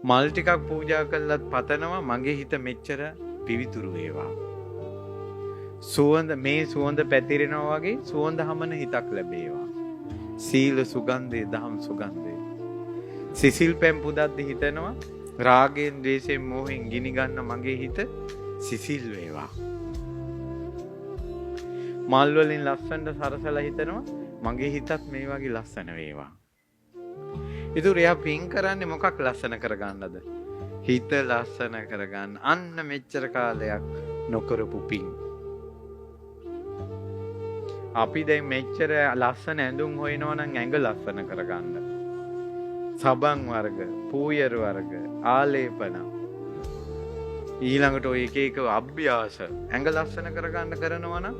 මල් ටිකක් පූජා කළත් පතනවා මගේ හිත මෙච්චර පිවිතුරු වේවා. සුවඳ මේ සුවඳ පැතිරෙනවා වගේ සුවඳ හමන හිතක් ලැබේවා. සීල සුගන්ධේ දහම් සුගන්ධේ. සිසිල් පැම් පුදද්දි හිතනවා රාගයෙන් ද්වේෂයෙන් මෝහෙන් ගිනි ගන්න මගේ හිත සිසිල් වේවා. මල් වලින් ලස්සනට සරසලා හිතනවා මගේ හිතත් මේ වගේ ලස්සන වේවා. ඉතින් එයා පින් කරන්නේ මොකක් ලස්සන කරගන්නද? හිත ලස්සන කරගන්න. අන්න මෙච්චර කාලයක් නොකරපු පින්. අපි දැන් මෙච්චර ලස්සන ඇඳුම් හොයනවා නම් ඇඟ ලස්සන කරගන්න. සබන් වර්ග, පූයර වර්ග, ආලේපන. ඊළඟට ඔය එක එක අභ්‍යාස ඇඟ ලස්සන කරගන්න කරනවා නම්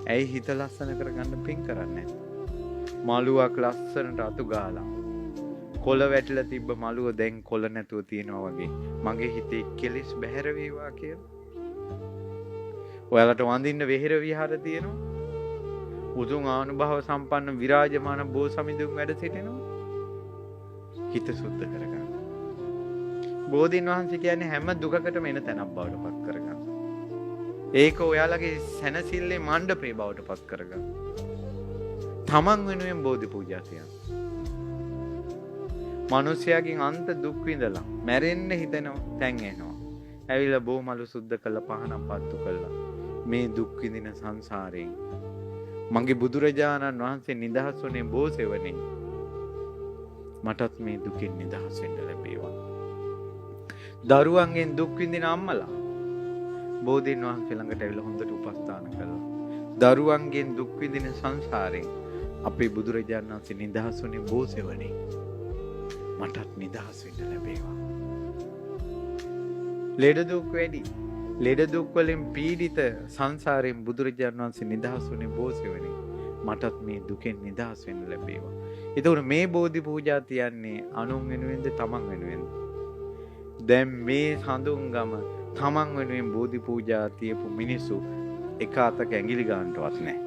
ඇයි හිත ලස්සන කරගන්න පින් කරන්නේ? මලුවක් ලස්සනට අතු ගාලා කොළ වැටිලා තිබ්බ මලුව දැන් කොළ නැතුව තියෙනවා වගේ මගේ හිතේ කෙලෙස් බැහැර වේවා කියලා. ඔයාලට වඳින්න වෙහෙර විහාර තියෙනවා. උතුම් ආනුභාව සම්පන්න විරාජමාන බෝසමිඳුන් වැඩ සිටිනවා. හිත සුද්ධ කරගන්න. බෝධීන් වහන්සේ කියන්නේ හැම දුකකටම එන තැනක් බවට පත් කරගන්න. ඒක ඔයාලගේ සැනසෙල්ලේ මණ්ඩපේ බවට පත් කරගන්න. තමන් වෙනුවෙන් බෝධි පූජා තියන්න. මිනිසයාගෙන් අන්ත දුක් විඳලා මැරෙන්න හිතෙන තැන් එනවා. ඇවිල්ලා බෝමලු සුද්ධ කළා පහනක් පත්තු කළා. මේ දුක් විඳින සංසාරයෙන් මගේ බුදුරජාණන් වහන්සේ නිදහස් වුණේ බෝසෙවණේ. මටත් මේ දුකින් නිදහස් වෙන්න ලැබේවා. දරුවන්ගෙන් දුක් විඳින අම්මලා බෝධීන් වහන්සේ ළඟට ඇවිල්ලා හොඳට උපස්ථාන කළා. දරුවන්ගෙන් දුක් විඳින සංසාරයෙන් අපේ බුදුරජාණන් වහන්සේ නිදහස් වුණේ බෝසෙවණේ. මටත් නිදහස් වෙන්න ලැබේවා. ලෙඩ දුක් වැඩි. ලෙඩ දුක් වලින් පීඩිත සංසාරයෙන් බුදුරජාණන් වහන්සේ නිදහස් වුණේ බෝසෙවණේ. මටත් මේ දුකෙන් නිදහස් වෙන්න ලැබේවා. ඒතකොට මේ බෝධි පූජා තියන්නේ අනුන් වෙනුවෙන්ද තමන් වෙනුවෙන්ද? දැන් මේ හඳුන්ගම තමන් වෙනුවෙන් බෝධි පූජා තියපු මිනිස්සු එක අතක ඇඟිලි ගන්නටවත් නැහැ.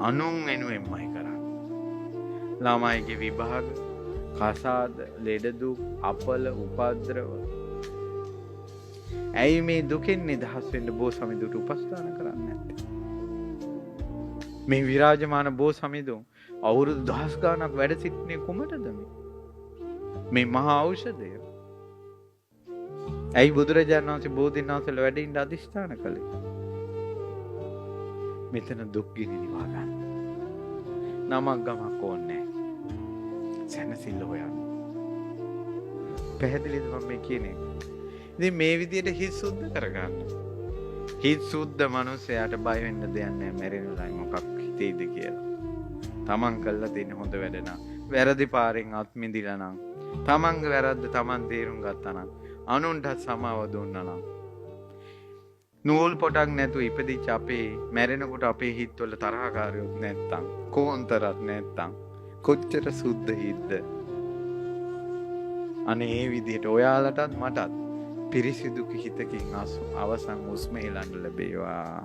අනුන් වෙනුවෙන්මයි කරන්නේ. ළමයිගේ විභාග, කසාද, ලෙඩ දුක්, අපල, උපද්‍රව. ඇයි මේ දුකෙන් නිදහස් වෙන්න බෝසමිඳුට උපස්ථාන කරන්නේ නැත්තේ? මේ විරාජමාන බෝසමිඳුන් අවුරුදු දහස් ගාණක් වැඩ සිටින්නේ කුමටද මේ මහා ඖෂධය? ඇයි බුදුරජාණන් වහන්සේ බෝධීන් වහන්සේලා වැඩ ඉඳ අධිෂ්ඨාන කළේ? මෙතන දුක් ගිනි නිවා ගන්න. නමක් ගමක් ඕනේ නැහැ. සැනසෙල්ල හොයන්න. පැහැදිලිද මම මේ කියන්නේ? ඉතින් මේ විදිහට හිත සුද්ධ කරගන්න. හිත සුද්ධ මනුස්සයාට බය වෙන්න දෙයක් නැහැ මැරෙන්නලයි මොකක් හිතේද කියලා. තමන් කළා තියෙන හොඳ වැඩ නම් වැරදි පාරෙන් අත් මිදිලා නම් තමන්ගේ වැරද්ද තමන් තේරුම් ගත්තා නම් අනුන්ට සමාව දුන්නා නම් නූල් පොටක් නැතුව ඉපදිච්ච අපේ මැරෙනකොට අපේ හිතවල තරහකාරයොත් නැත්තම් කොන්තරත් නැත්තම් කොච්චර සුද්ධ හිද්ද? අනේ මේ විදිහට ඔයාලටත් මටත් පිරිසිදු හිතකින් අවසන් උස්ම හෙලන්න ලැබේවා.